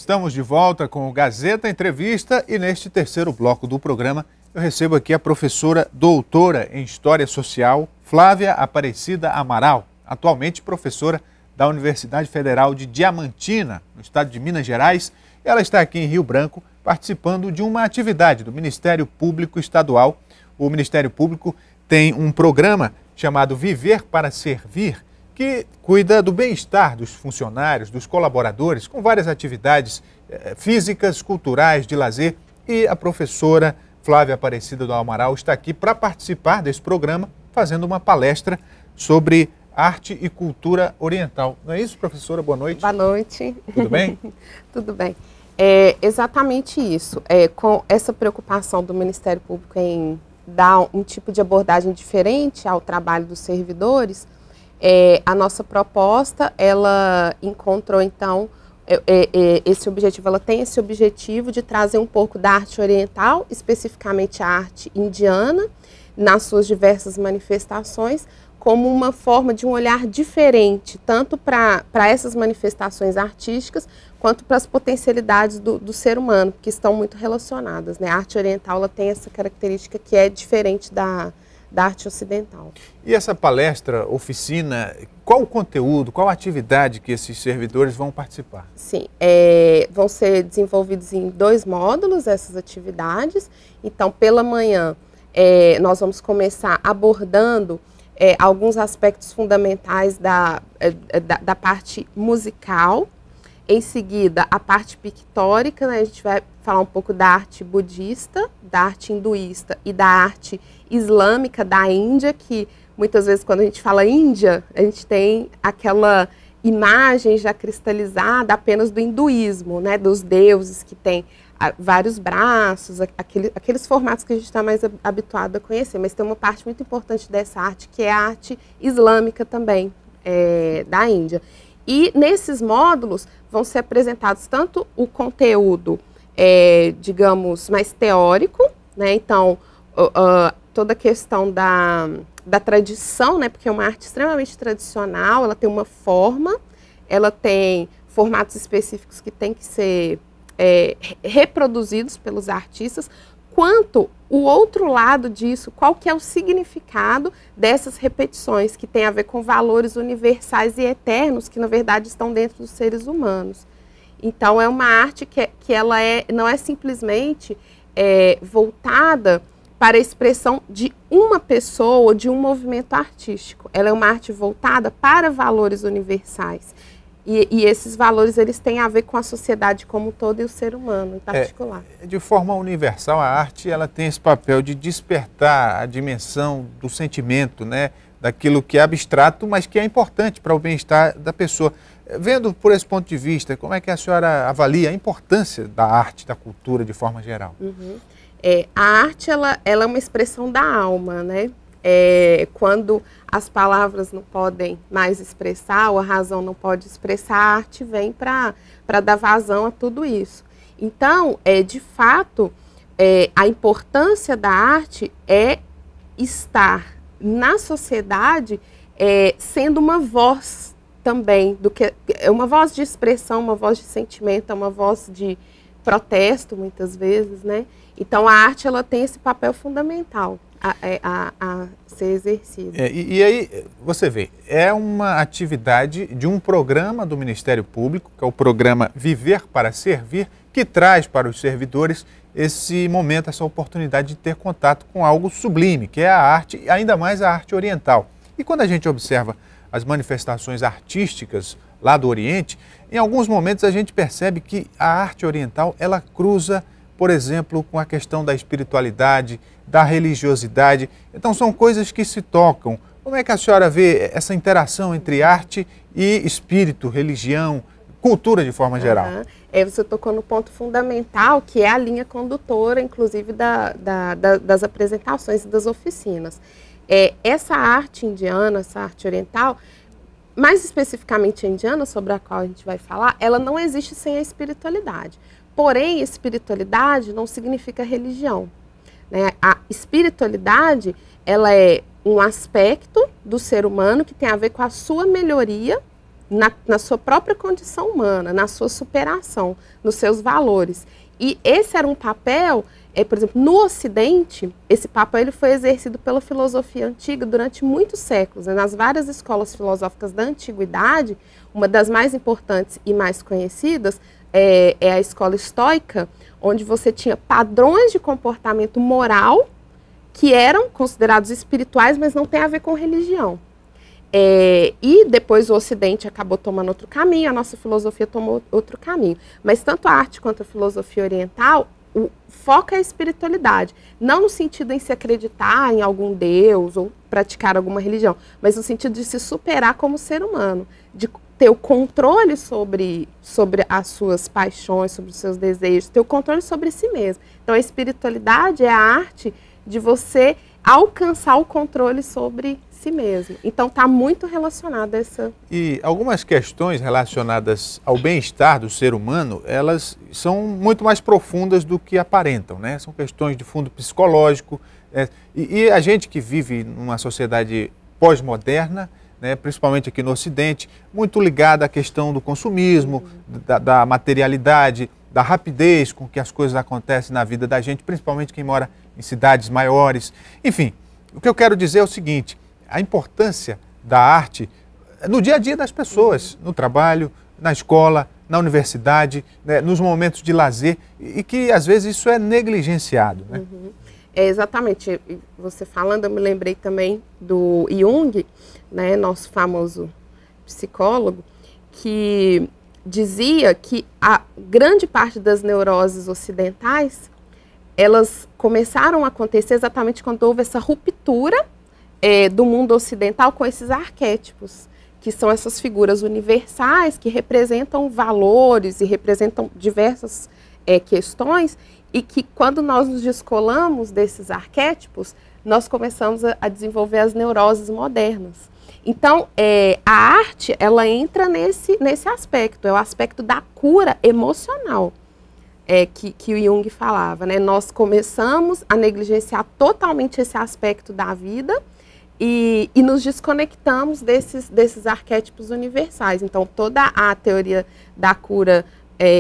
Estamos de volta com o Gazeta Entrevista e neste terceiro bloco do programa eu recebo aqui a professora doutora em História Social, Flávia Aparecida Amaral, atualmente professora da Universidade Federal de Diamantina, no estado de Minas Gerais. Ela está aqui em Rio Branco participando de uma atividade do Ministério Público Estadual. O Ministério Público tem um programa chamado Viver para Servir, que cuida do bem-estar dos funcionários, dos colaboradores, com várias atividades físicas, culturais, de lazer. E a professora Flávia Aparecida do Amaral está aqui para participar desse programa, fazendo uma palestra sobre arte e cultura oriental. Não é isso, professora? Boa noite. Boa noite. Tudo bem? Tudo bem. É exatamente isso. Com essa preocupação do Ministério Público em dar um tipo de abordagem diferente ao trabalho dos servidores, a nossa proposta, ela encontrou, então, esse objetivo, ela tem esse objetivo de trazer um pouco da arte oriental, especificamente a arte indiana, nas suas diversas manifestações, como uma forma de um olhar diferente, tanto para essas manifestações artísticas, quanto para as potencialidades do ser humano, que estão muito relacionadas, né? A arte oriental, ela tem essa característica que é diferente da arte ocidental. E essa palestra, oficina, qual o conteúdo, qual a atividade que esses servidores vão participar? Sim, vão ser desenvolvidos em 2 módulos essas atividades. Então, pela manhã, nós vamos começar abordando alguns aspectos fundamentais da parte musical. Em seguida, a parte pictórica, né? A gente vai falar um pouco da arte budista, da arte hinduísta e da arte islâmica da Índia, que muitas vezes quando a gente fala Índia, a gente tem aquela imagem já cristalizada apenas do hinduísmo, né? Dos deuses que têm vários braços, aqueles formatos que a gente está mais habituado a conhecer. Mas tem uma parte muito importante dessa arte, que é a arte islâmica também, da Índia. E nesses módulos vão ser apresentados tanto o conteúdo, digamos, mais teórico, né? Então, toda a questão da tradição, né? Porque é uma arte extremamente tradicional, ela tem uma forma, ela tem formatos específicos que têm que ser reproduzidos pelos artistas, quanto o outro lado disso, qual que é o significado dessas repetições, que tem a ver com valores universais e eternos, que na verdade estão dentro dos seres humanos. Então é uma arte que ela não é simplesmente voltada para a expressão de uma pessoa ou de um movimento artístico. Ela é uma arte voltada para valores universais. E esses valores, eles têm a ver com a sociedade como um todo e o ser humano em particular. De forma universal, a arte ela tem esse papel de despertar a dimensão do sentimento, né? Daquilo que é abstrato, mas que é importante para o bem-estar da pessoa. Vendo por esse ponto de vista, como é que a senhora avalia a importância da arte, da cultura de forma geral? Uhum. A arte, ela é uma expressão da alma, né? Quando as palavras não podem mais expressar, ou a razão não pode expressar, a arte vem para dar vazão a tudo isso. Então, de fato, a importância da arte é estar na sociedade sendo uma voz também, uma voz de expressão, uma voz de sentimento, uma voz de protesto, muitas vezes, né? Então, a arte, ela tem esse papel fundamental a ser exercido. E aí, você vê, é uma atividade de um programa do Ministério Público, que é o programa Viver para Servir, que traz para os servidores esse momento, essa oportunidade de ter contato com algo sublime, que é a arte, ainda mais a arte oriental. E quando a gente observa as manifestações artísticas lá do Oriente, em alguns momentos a gente percebe que a arte oriental, ela cruza, por exemplo, com a questão da espiritualidade, da religiosidade. Então são coisas que se tocam. Como é que a senhora vê essa interação entre arte e espírito, religião, cultura de forma geral? Você tocou no ponto fundamental, que é a linha condutora, inclusive, das apresentações e das oficinas. Essa arte indiana, essa arte oriental, mais especificamente a indiana, sobre a qual a gente vai falar, ela não existe sem a espiritualidade. Porém, espiritualidade não significa religião, né? A espiritualidade, ela é um aspecto do ser humano que tem a ver com a sua melhoria na sua própria condição humana, na sua superação, nos seus valores. E esse era um papel, por exemplo, no Ocidente, esse papel ele foi exercido pela filosofia antiga durante muitos séculos. Né? Nas várias escolas filosóficas da antiguidade, uma das mais importantes e mais conhecidas é a escola estoica, onde você tinha padrões de comportamento moral que eram considerados espirituais, mas não tem a ver com religião. E depois o Ocidente acabou tomando outro caminho, a nossa filosofia tomou outro caminho. Mas tanto a arte quanto a filosofia oriental, o foco é a espiritualidade. Não no sentido em se acreditar em algum deus ou praticar alguma religião, mas no sentido de se superar como ser humano, de ter o controle sobre as suas paixões, sobre os seus desejos, ter o controle sobre si mesmo. Então a espiritualidade é a arte de você alcançar o controle sobre si mesmo. Então está muito relacionado a essa... E algumas questões relacionadas ao bem-estar do ser humano, elas são muito mais profundas do que aparentam, né? São questões de fundo psicológico. E a gente que vive numa sociedade pós-moderna, né, principalmente aqui no Ocidente, muito ligada à questão do consumismo, da materialidade, da rapidez com que as coisas acontecem na vida da gente, principalmente quem mora em cidades maiores. Enfim, o que eu quero dizer é o seguinte: a importância da arte no dia a dia das pessoas, no trabalho, na escola, na universidade, né, nos momentos de lazer, e que às vezes isso é negligenciado. Né? Exatamente. Você falando, eu me lembrei também do Jung, né, nosso famoso psicólogo, que dizia que a grande parte das neuroses ocidentais, elas começaram a acontecer exatamente quando houve essa ruptura do mundo ocidental com esses arquétipos, que são essas figuras universais que representam valores e representam diversas questões, e que quando nós nos descolamos desses arquétipos, nós começamos a desenvolver as neuroses modernas. Então, a arte, ela entra nesse aspecto, é o aspecto da cura emocional que o Jung falava, né? Nós começamos a negligenciar totalmente esse aspecto da vida e nos desconectamos desses arquétipos universais. Então, toda a teoria da cura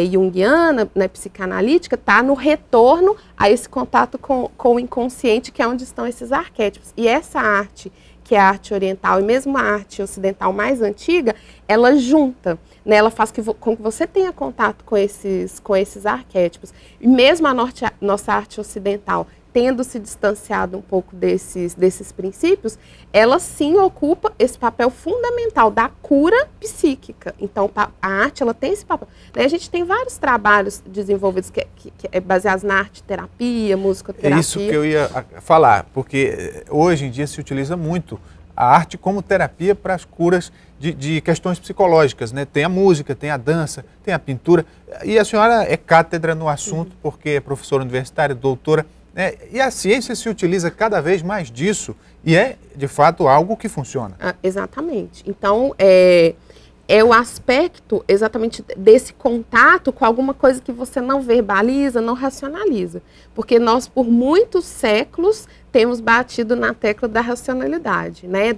junguiana, né, psicanalítica, está no retorno a esse contato com o inconsciente, que é onde estão esses arquétipos. E essa arte, que é a arte oriental, e mesmo a arte ocidental mais antiga, ela junta, né, ela faz com que você tenha contato com esses arquétipos. E mesmo a nossa arte ocidental, tendo se distanciado um pouco desses princípios, ela sim ocupa esse papel fundamental da cura psíquica. Então, a arte, ela tem esse papel. Né? A gente tem vários trabalhos desenvolvidos que é baseados na arte-terapia, musicoterapia. É isso que eu ia falar, porque hoje em dia se utiliza muito a arte como terapia para as curas de questões psicológicas, né? Tem a música, tem a dança, tem a pintura. E a senhora é cátedra no assunto, porque é professora universitária, doutora. E a ciência se utiliza cada vez mais disso e é, de fato, algo que funciona. Exatamente. Então, é o aspecto exatamente desse contato com alguma coisa que você não verbaliza, não racionaliza. Porque nós, por muitos séculos, temos batido na tecla da racionalidade, né?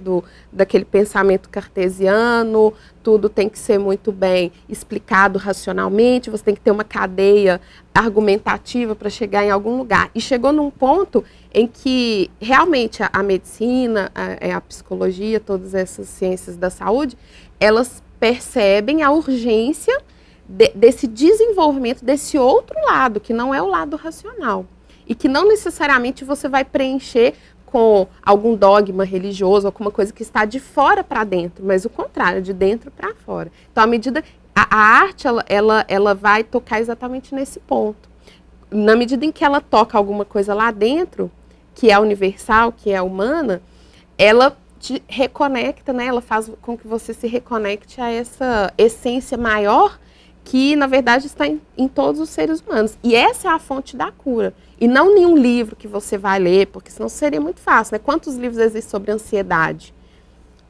Daquele pensamento cartesiano, tudo tem que ser muito bem explicado racionalmente, você tem que ter uma cadeia argumentativa para chegar em algum lugar. E chegou num ponto em que realmente a medicina, a psicologia, todas essas ciências da saúde, elas percebem a urgência desse desenvolvimento desse outro lado, que não é o lado racional. E que não necessariamente você vai preencher com algum dogma religioso, alguma coisa que está de fora para dentro, mas o contrário, de dentro para fora. Então, à medida a arte, ela vai tocar exatamente nesse ponto. Na medida em que ela toca alguma coisa lá dentro, que é universal, que é humana, ela te reconecta, né? Ela faz com que você se reconecte a essa essência maior que, na verdade, está em todos os seres humanos. E essa é a fonte da cura. E não nenhum livro que você vai ler, porque senão seria muito fácil, né? Quantos livros existem sobre ansiedade?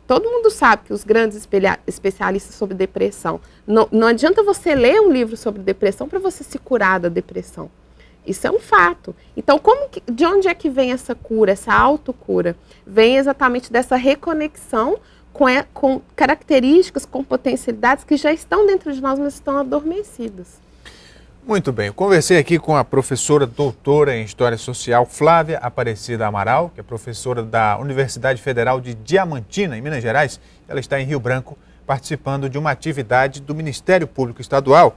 Todo mundo sabe que os grandes especialistas sobre depressão. Não adianta você ler um livro sobre depressão para você se curar da depressão. Isso é um fato. Então, de onde é que vem essa cura, essa autocura? Vem exatamente dessa reconexão com características, com potencialidades que já estão dentro de nós, mas estão adormecidas. Muito bem, eu conversei aqui com a professora doutora em História Social, Flávia Aparecida Amaral, que é professora da Universidade Federal de Diamantina, em Minas Gerais. Ela está em Rio Branco, participando de uma atividade do Ministério Público Estadual,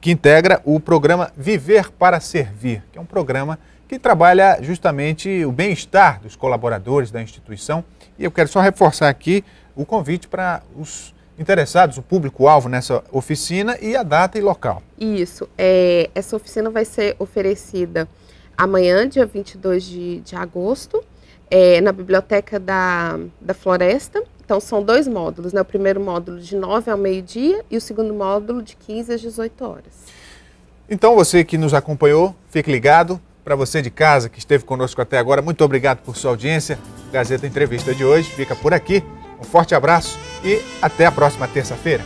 que integra o programa Viver para Servir, que é um programa que trabalha justamente o bem-estar dos colaboradores da instituição. E eu quero só reforçar aqui o convite para os interessados, o público-alvo nessa oficina e a data e local. Isso, essa oficina vai ser oferecida amanhã, dia 22 de agosto, na Biblioteca da Floresta. Então são 2 módulos, né? O primeiro módulo de 9 ao meio-dia e o segundo módulo de 15 às 18 horas. Então você que nos acompanhou, fique ligado. Para você de casa que esteve conosco até agora, muito obrigado por sua audiência. Gazeta Entrevista de hoje fica por aqui. Um forte abraço e até a próxima terça-feira.